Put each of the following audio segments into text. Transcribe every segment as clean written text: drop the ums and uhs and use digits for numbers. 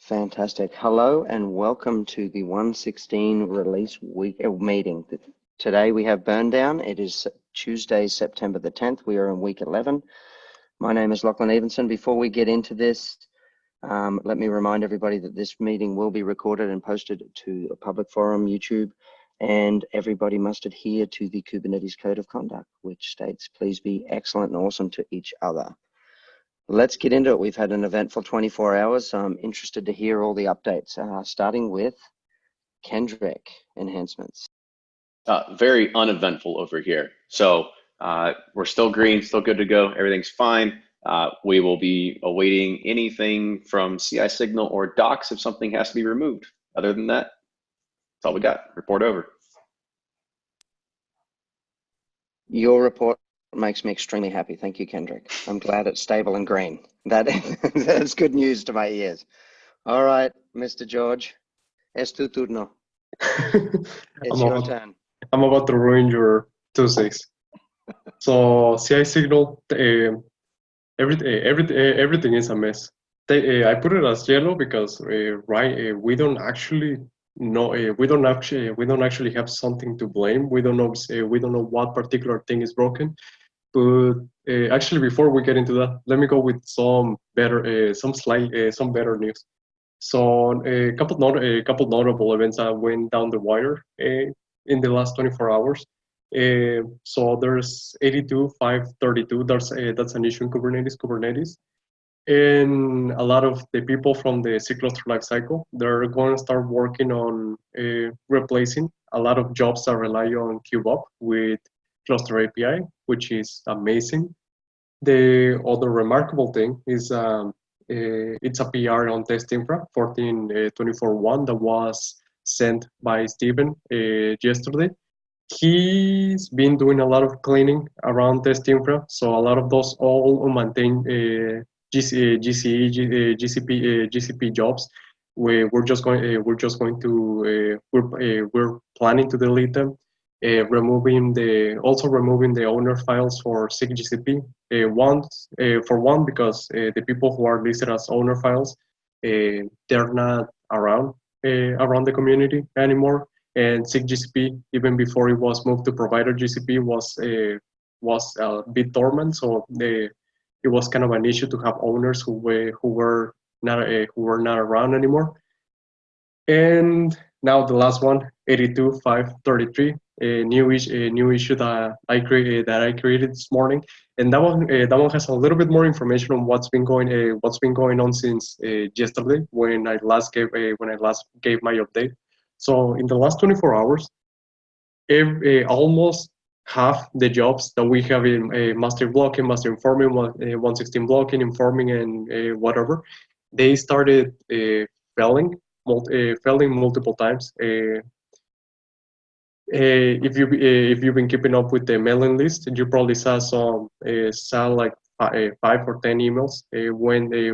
Fantastic. Hello and welcome to the 116 release week meeting. Today we have burn down. It is Tuesday, September the 10th. We are in week 11. My name is Lachlan Evenson. Before we get into this, let me remind everybody that this meeting will be recorded and posted to a public forum, YouTube, and everybody must adhere to the Kubernetes Code of Conduct, which states, please be excellent and awesome to each other. Let's get into it. We've had an eventful 24 hours. So I'm interested to hear all the updates, starting with Kendrick enhancements. Very uneventful over here. So we're still green, still good to go. Everything's fine. We will be awaiting anything from CI signal or docs if something has to be removed. Other than that, that's all we got. Report over. Your report makes me extremely happy. Thank you, Kendrick. I'm glad it's stable and green. That's good news to my ears. All right, Mr. George, es tu turno. It's your turn. I'm about to ruin your Tuesdays. So CI signal, everything is a mess. I put it as yellow because we don't actually know. We don't actually have something to blame. We don't know. We don't know what particular thing is broken. But actually, before we get into that, let me go with some better, some better news. So a couple notable events that went down the wire in the last 24 hours. So there's 82.532. That's an issue in Kubernetes, and a lot of the people from the C cluster lifecycle, they're going to start working on replacing a lot of jobs that rely on KubeUp with Cluster API, which is amazing. The other remarkable thing is it's a PR on test infra 14.24.1 that was sent by Steven yesterday. He's been doing a lot of cleaning around test infra, so a lot of those all maintain GCP jobs. We're planning to delete them. Removing the owner files for SIG-GCP. For one, because the people who are listed as owner files, they're not around the community anymore. And SIG-GCP, even before it was moved to provider GCP, was a bit dormant. So it was kind of an issue to have owners who were not around anymore. And now the last one, 82.533. A new issue that I created this morning, and that one has a little bit more information on what's been going on since yesterday when I last gave my update. So in the last 24 hours, almost half the jobs that we have in master blocking, master informing, 116 blocking, informing, and whatever, they started failing multiple times. If you've been keeping up with the mailing list, you probably saw like 5 or 10 emails when they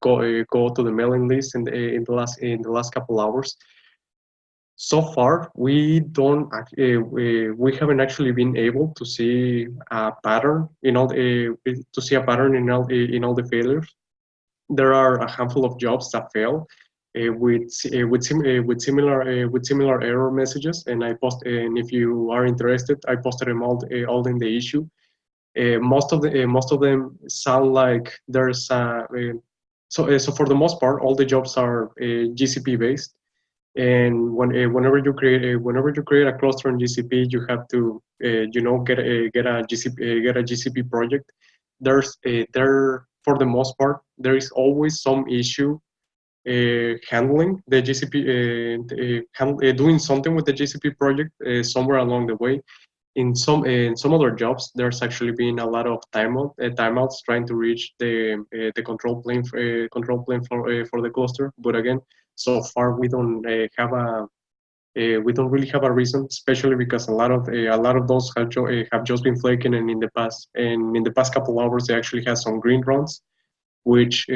go to the mailing list in the last couple hours. So far, we haven't actually been able to see a pattern in all the failures. There are a handful of jobs that fail. With similar error messages, and if you are interested, I posted them all in the issue. Most of them sound like there's so for the most part, all the jobs are GCP based, and whenever you create a cluster in GCP, you have to get a GCP project. For the most part, there is always some issue handling the GCP, doing something with the GCP project somewhere along the way. In some other jobs, there's actually been a lot of timeouts trying to reach the control plane for the cluster. But again, so far we don't really have a reason, especially because a lot of those have just been flaking, and in the past couple hours they actually had some green runs, which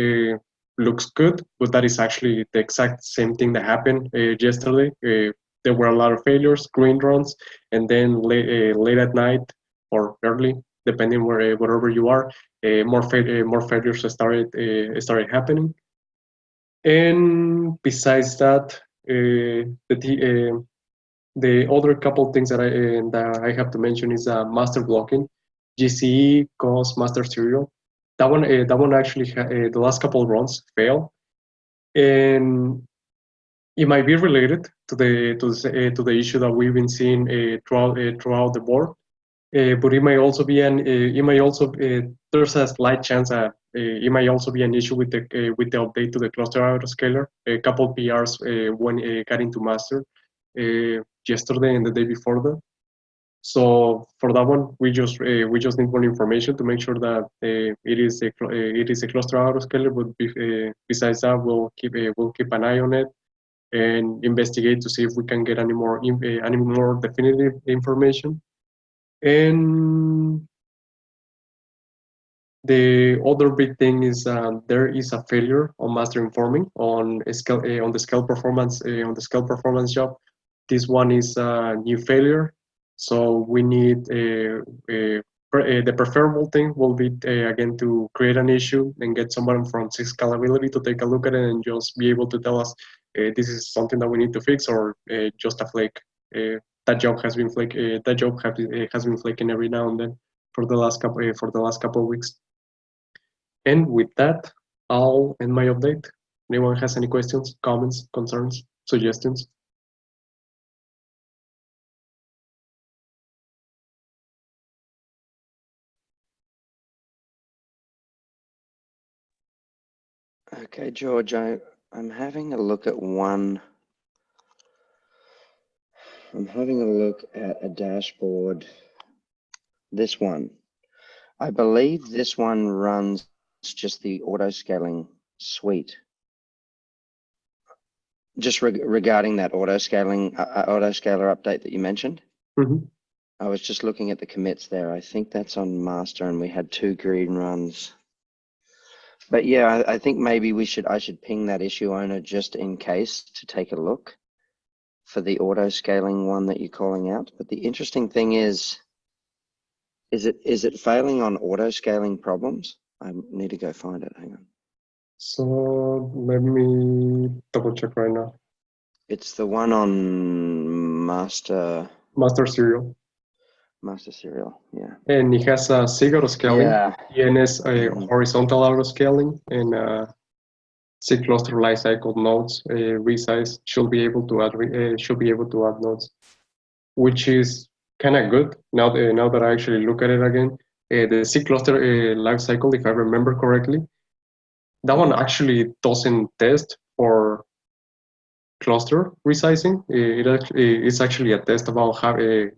looks good, but that is actually the exact same thing that happened yesterday. There were a lot of failures, green runs, and then late at night or early, depending wherever you are, more failures started happening. And besides that, the other couple things that I have to mention is master blocking, GCE, COS, master serial. That one actually the last couple runs fail, and it might be related to the issue that we've been seeing throughout the board. But it might also be there's a slight chance that it might also be an issue with the update to the cluster autoscaler. A couple PRs when got into master yesterday and the day before that. So for that one, we just need more information to make sure that it is a cluster autoscaler. But besides that, we'll keep an eye on it and investigate to see if we can get any more definitive information. And the other big thing is there is a failure on master informing on the scale performance job. This one is a new failure, so we need the preferable thing will be again to create an issue and get someone from scalability to take a look at it and just be able to tell us this is something that we need to fix or just a flake. That job has been has been flaking every now and then for the last couple of weeks. And with that, I'll end my update. Anyone has any questions, comments, concerns, suggestions? Okay, George, I'm having a look at one. I'm having a look at a dashboard. This one. I believe this one runs just the auto scaling suite. Just regarding that auto scaler update that you mentioned. Mm-hmm. I was just looking at the commits there. I think that's on master and we had 2 green runs. But yeah, I think maybe I should ping that issue owner just in case to take a look for the auto scaling one that you're calling out. But the interesting thing is it failing on auto scaling problems? I need to go find it. Hang on. So let me double check right now. It's the one on master serial. Master serial, yeah. And it has a SIG auto scaling, Yeah. ENS horizontal auto scaling, and SIG cluster lifecycle nodes resize should be able to add nodes, which is kind of good now that I actually look at it again. The SIG cluster lifecycle, if I remember correctly, that one actually doesn't test for cluster resizing. It's actually a test about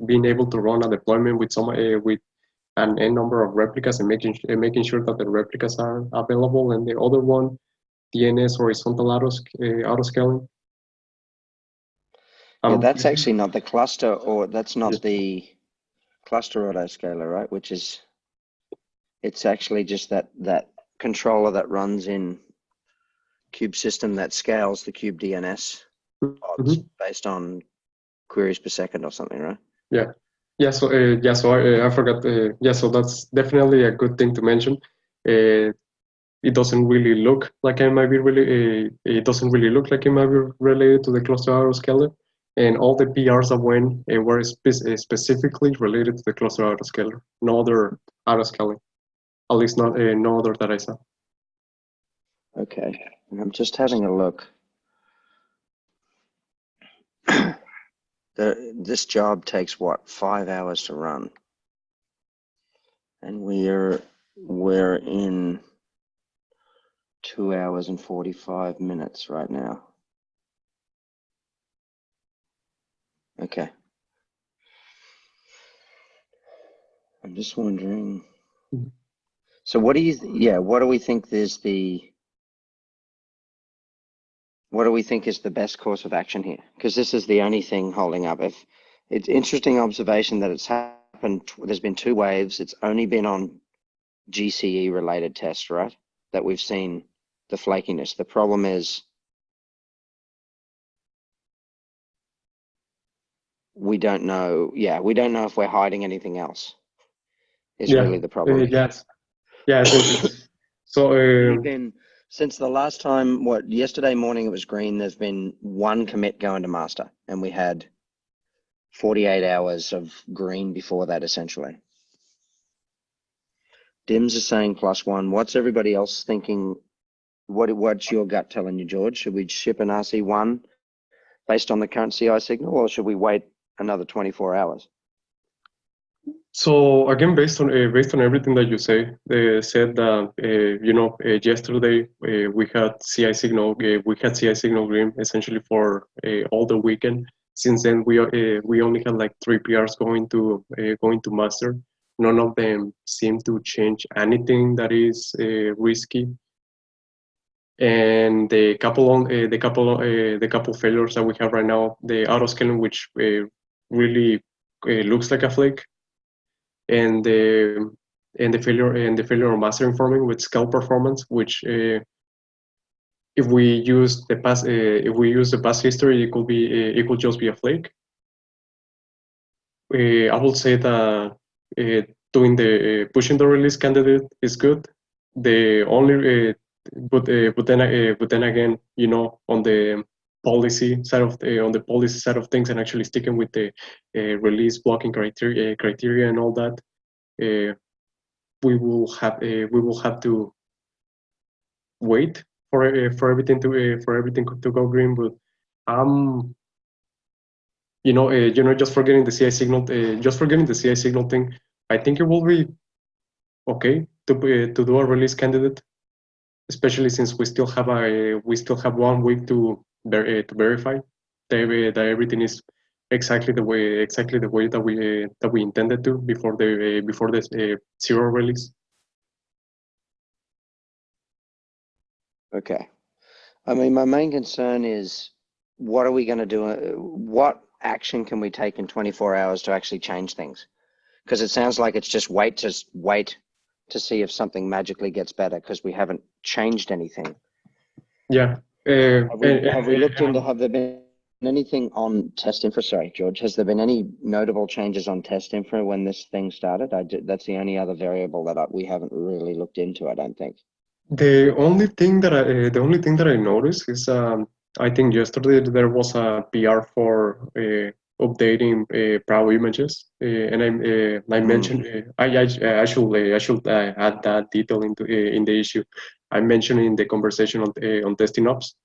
being able to run a deployment with an n number of replicas and making sure that the replicas are available. And the other one, DNS horizontal auto scaling. Yeah, that's actually not the cluster, or that's not Yeah. the cluster autoscaler, right? Which is, it's actually just that controller that runs in Cube system that scales the Cube DNS pods based on queries per second or something, right? Yeah. Yeah. So I forgot. So that's definitely a good thing to mention. It doesn't really look like it might be related to the cluster autoscaler, and all the PRs that went were specifically related to the cluster autoscaler, no other autoscaling, at least not no other that I saw. Okay, I'm just having a look. This job takes what, 5 hours to run, and we're in 2 hours and 45 minutes right now. Okay. I'm just wondering. So what do you, what do we think is the best course of action here? Because this is the only thing holding up. If it's interesting observation that it's happened, there's been 2 waves. It's only been on GCE related tests, right? That we've seen the flakiness. The problem is we don't know. Yeah, we don't know if we're hiding anything else. Is really the problem. Yes. Yeah. Essentially. So Since the last time, yesterday morning it was green, there's been one commit going to master, and we had 48 hours of green before that, essentially. Dims is saying +1. What's everybody else thinking? What's your gut telling you, George? Should we ship an RC1 based on the current CI signal, or should we wait another 24 hours? So again, based on everything that you said that yesterday we had CI signal green essentially for all the weekend. Since then, we only had like 3 PRs going to master. None of them seem to change anything that is risky. And the couple failures that we have right now, the auto scaling, which really looks like a flake, and the failure of master informing with scale performance, which if we use the past history, it could just be a flake. I would say that doing the pushing the release candidate is good. The only but then again, on the policy side of things, and actually sticking with the release blocking criteria and all that, we will have to wait for everything to go green. But just forgetting the CI signal thing, I think it will be okay to do a release candidate, especially since we still have 1 week to verify that everything is exactly the way that we intended to before the zero release. Okay. I mean, my main concern is, what are we going to do? What action can we take in 24 hours to actually change things? Because it sounds like it's just wait to see if something magically gets better, because we haven't changed anything. Yeah. Have we looked into, have there been anything on test infra? Sorry, George, has there been any notable changes on test infra when this thing started? That's the only other variable that we haven't really looked into, I don't think. The only thing that I noticed is I think yesterday there was a PR for updating PRAO images, and I mentioned I should add that detail into in the issue. I mentioned in the conversation on testing ops,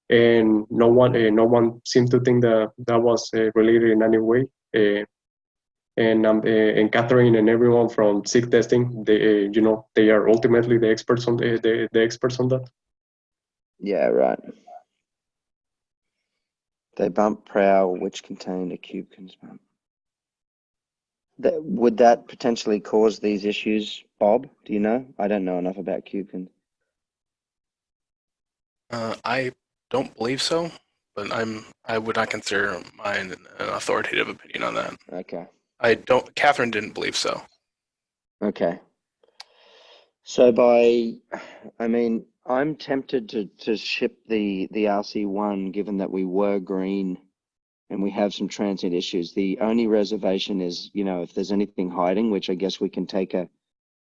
and no one seemed to think that was related in any way. And Catherine and everyone from SIG testing, they are ultimately the experts on the experts on that. Yeah, right. They bumped PRAO, which contained a kubekins bump. Would that potentially cause these issues, Bob? Do you know? I don't know enough about kubekins. I don't believe so, but I would not consider mine an authoritative opinion on that. Okay. Catherine didn't believe so. Okay. So I'm tempted to ship the RC1, given that we were green and we have some transient issues. The only reservation is, if there's anything hiding, which I guess we can take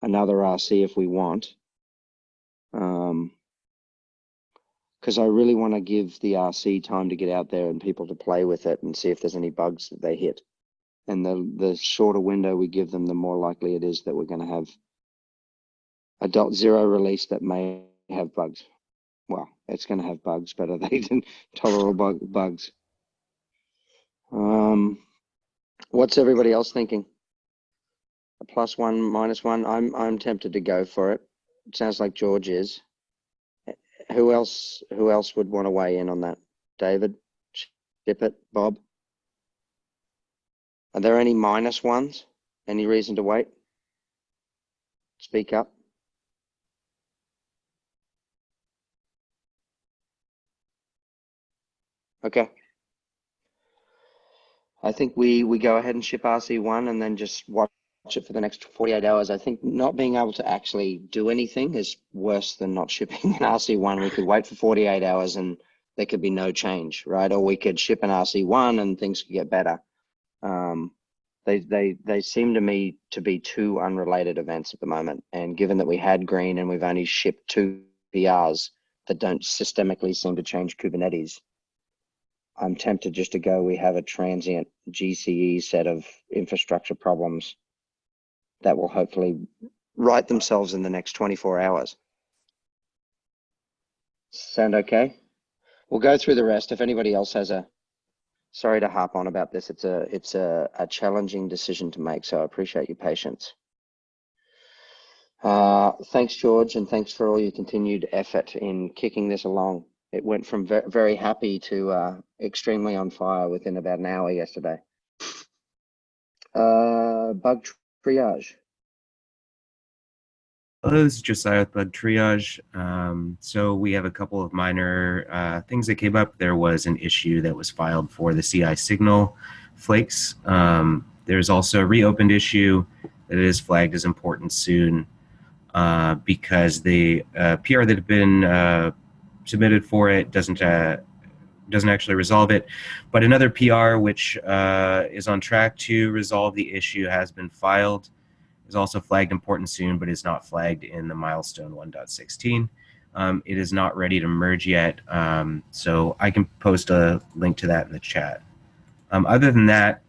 another RC if we want. Because I really want to give the RC time to get out there and people to play with it and see if there's any bugs that they hit. And the shorter window we give them, the more likely it is that we're going to have a .0 release that may have bugs. Well, it's going to have bugs, but are they tolerable bugs? What's everybody else thinking? A +1, -1? I'm tempted to go for it. It sounds like George is. Who else would want to weigh in on that? David, ship it. Bob, are there any -1s? Any reason to wait? Speak up. Okay. I think we go ahead and ship RC1 and then just watch it for the next 48 hours. I think not being able to actually do anything is worse than not shipping an RC1. We could wait for 48 hours and there could be no change, right? Or we could ship an RC1 and things could get better. They seem to me to be two unrelated events at the moment. And given that we had green and we've only shipped 2 PRs, that don't systemically seem to change Kubernetes. I'm tempted just to go, we have a transient GCE set of infrastructure problems that will hopefully right themselves in the next 24 hours. Sound okay? We'll go through the rest. If anybody else has sorry to harp on about this. It's a challenging decision to make, so I appreciate your patience. Thanks, George, and thanks for all your continued effort in kicking this along. It went from very happy to extremely on fire within about an hour yesterday. Bug triage. Hello, this is Josiah with Bug Triage. So we have a couple of minor things that came up. There was an issue that was filed for the CI signal flakes. There's also a reopened issue that is flagged as important soon because the PR that had been submitted for it doesn't actually resolve it. But another PR which is on track to resolve the issue has been filed. Is also flagged important soon, but is not flagged in the milestone 1.16. It is not ready to merge yet, so I can post a link to that in the chat. Other than that,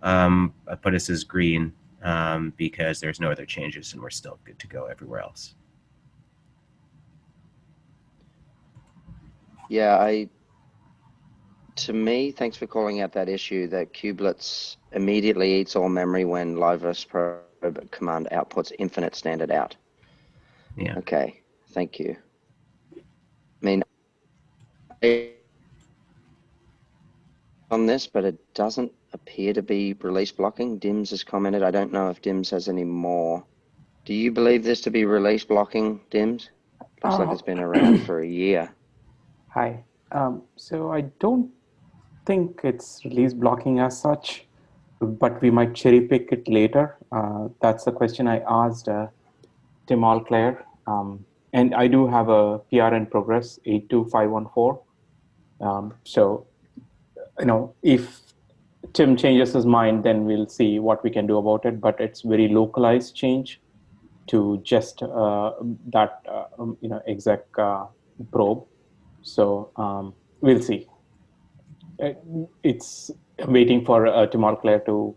I put us as green because there's no other changes and we're still good to go everywhere else. Yeah, to me, thanks for calling out that issue that kubelets immediately eats all memory when live probe command outputs infinite standard out. Yeah. Okay, thank you. I mean, on this, but it doesn't appear to be release blocking. Dims has commented. I don't know if Dims has any more. Do you believe this to be release blocking, Dims? Looks like it's been around for a year. Hi. So I don't think it's release blocking as such, but we might cherry pick it later. That's the question I asked Tim Allclair. And I do have a PR in progress, 82514. So, if Tim changes his mind, then we'll see what we can do about it. But it's very localized change to just that, exec probe. So we'll see. It's waiting for Tim Allclair to,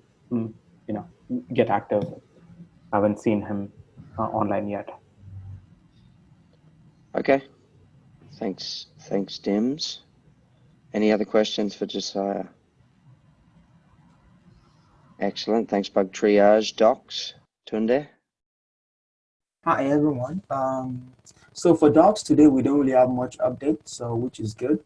get active. I haven't seen him online yet. Okay. Thanks, Dims. Any other questions for Josiah? Excellent. Thanks, Bug Triage. Docs, Tunde. Hi everyone. So for docs today, we don't really have much update, so which is good.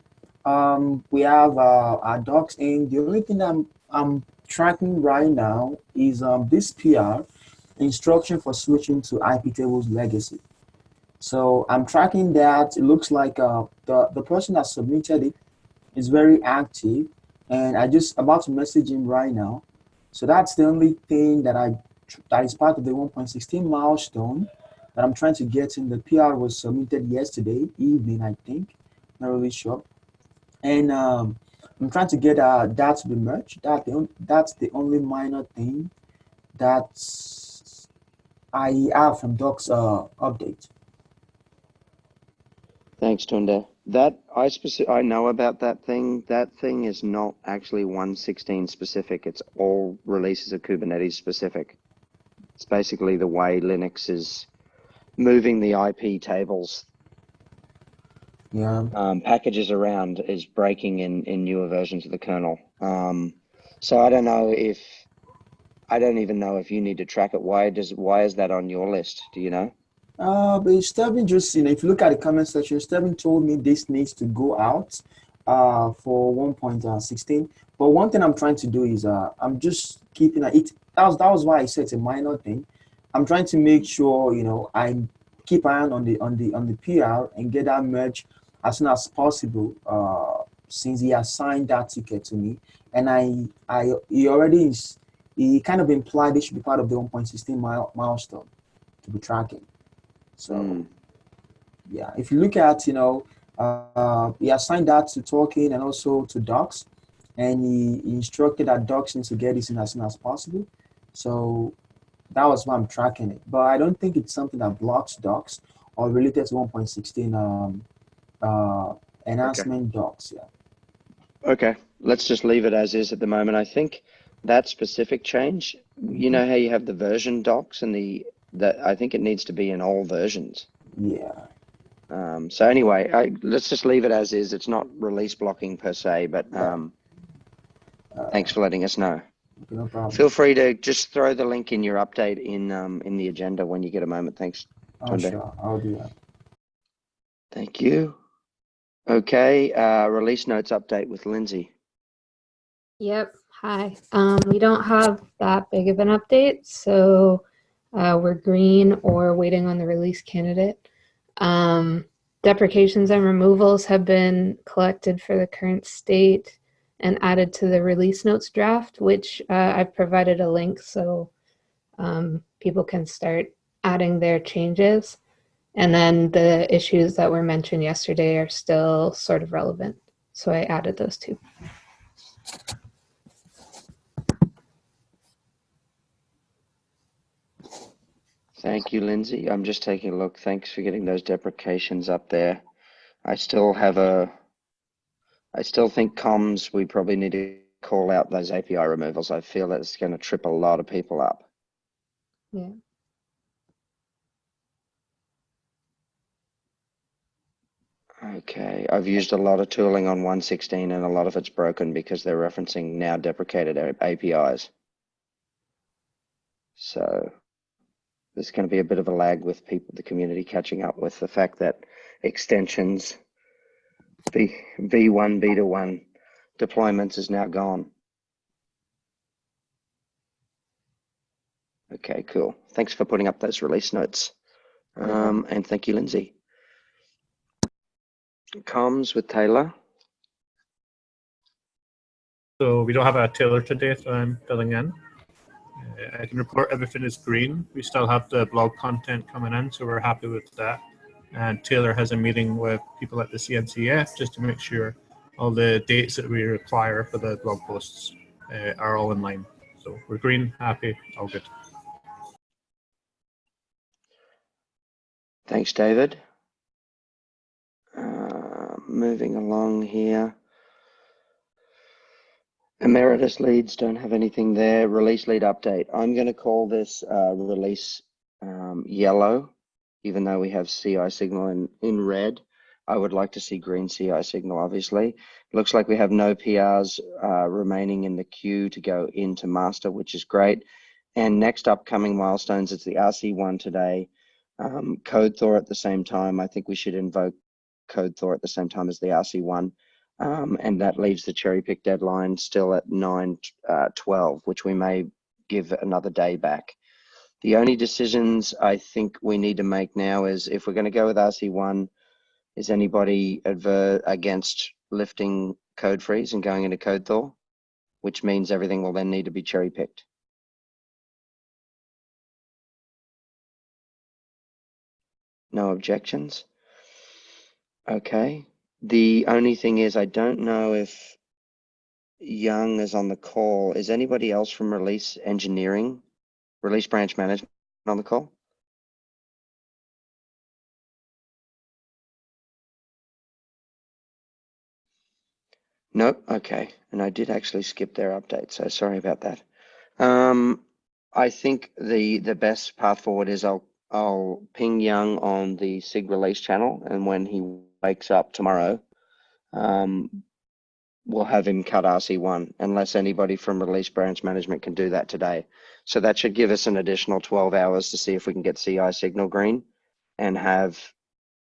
We have our docs in. The only thing I'm tracking right now is this PR instruction for switching to IP tables legacy. So I'm tracking that. It looks like the person that submitted it is very active, and I just about to message him right now. So that's the only thing that is part of the 1.16 milestone that I'm trying to get in. The PR was submitted yesterday evening, I think. Not really sure. And I'm trying to get that to be merged. That's the only minor thing that I have from Doc's update. Thanks, Tunde. I know about that thing. That thing is not actually 1.16 specific. It's all releases of Kubernetes specific. It's basically the way Linux is moving the IP tables packages around is breaking in newer versions of the kernel. So I don't even know if you need to track it. Why is that on your list? Do you know? But Stephen just, if you look at the comment section, Stephen told me this needs to go out for 1.16. But one thing I'm trying to do is I'm just keeping it. That was why I said it's a minor thing. I'm trying to make sure, I keep an eye on the PR and get that merge as soon as possible. Since he assigned that ticket to me, and he kind of implied it should be part of the 1.16 milestone to be tracking. So yeah, if you look at, he assigned that to Talking and also to Docs, and he instructed that Docs needs to get this in as soon as possible. So that was why I'm tracking it. But I don't think it's something that blocks Docs or related to 1.16 enhancement docs. Yeah. Okay, let's just leave it as is at the moment. I think that specific change, you know how you have the version docs and that I think it needs to be in all versions. Yeah. So anyway, let's just leave it as is. It's not release blocking per se, but thanks for letting us know. No problem. Feel free to just throw the link in your update in the agenda when you get a moment. Thanks, Oh, Tunde. sure. I'll do that. Thank you. Okay, release notes update with Lindsay. Yep. Hi. We don't have that big of an update, so we're green or waiting on the release candidate. Deprecations and removals have been collected for the current state and added to the release notes draft, which I've provided a link so people can start adding their changes. And then the issues that were mentioned yesterday are still sort of relevant. So I added those two. Thank you, Lindsay. I'm just taking a look. Thanks for getting those deprecations up there. I still think comms, we probably need to call out those API removals. I feel that it's going to trip a lot of people up. Yeah. Okay, I've used a lot of tooling on 116 and a lot of it's broken because they're referencing now deprecated APIs. So there's going to be a bit of a lag with people, the community catching up with the fact that extensions, V1, Beta 1 deployments is now gone. Okay, cool. Thanks for putting up those release notes. And thank you, Lindsay. Comms with Taylor. So we don't have a Taylor today, so I'm filling in. I can report everything is green. We still have the blog content coming in, so we're happy with that. And Taylor has a meeting with people at the CNCF just to make sure all the dates that we require for the blog posts are all in line. So we're green, happy, all good. Thanks, David. Moving along here. Emeritus leads don't have anything there. Release lead update. I'm going to call this release yellow, even though we have CI signal in red. I would like to see green CI signal, obviously. Looks like we have no PRs remaining in the queue to go into master, which is great. And next upcoming milestones, it's the RC1 today. Code Thor at the same time. I think we should invoke Code Thor at the same time as the RC1. And that leaves the cherry pick deadline still at 9/12, which we may give another day back. The only decisions I think we need to make now is if we're going to go with RC1, is anybody against lifting code freeze and going into Code Thor, which means everything will then need to be cherry picked. No objections? Okay. The only thing is I don't know if Young is on the call. Is anybody else from release engineering, release branch management on the call? Nope. Okay. And I did actually skip their update, so sorry about that. I think the best path forward is I'll ping Young on the SIG release channel, and when he wakes up tomorrow, we'll have him cut RC1 unless anybody from release branch management can do that today. So that should give us an additional 12 hours to see if we can get CI signal green and have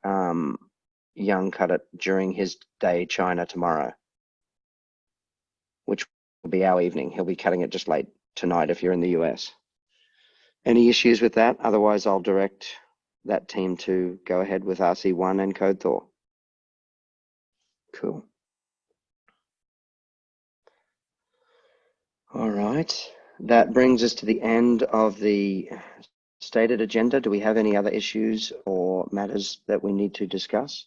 Young cut it during his day China tomorrow, which will be our evening. He'll be cutting it just late tonight if you're in the US. Any issues with that? Otherwise, I'll direct that team to go ahead with RC1 and Code Thor. Cool. All right. That brings us to the end of the stated agenda. Do we have any other issues or matters that we need to discuss?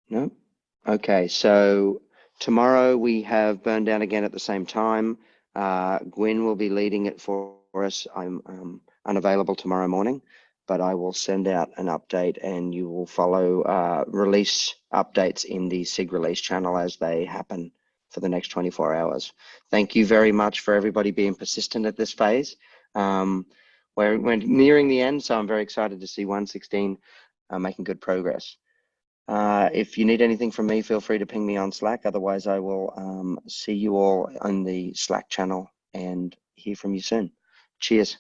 No? Okay, so tomorrow we have Burn Down again at the same time. Gwyn will be leading it for for us. I'm unavailable tomorrow morning, but I will send out an update and you will follow release updates in the SIG release channel as they happen for the next 24 hours. Thank you very much for everybody being persistent at this phase. We're nearing the end, so I'm very excited to see 116 making good progress. If you need anything from me, feel free to ping me on Slack. Otherwise, I will see you all on the Slack channel and hear from you soon. Cheers.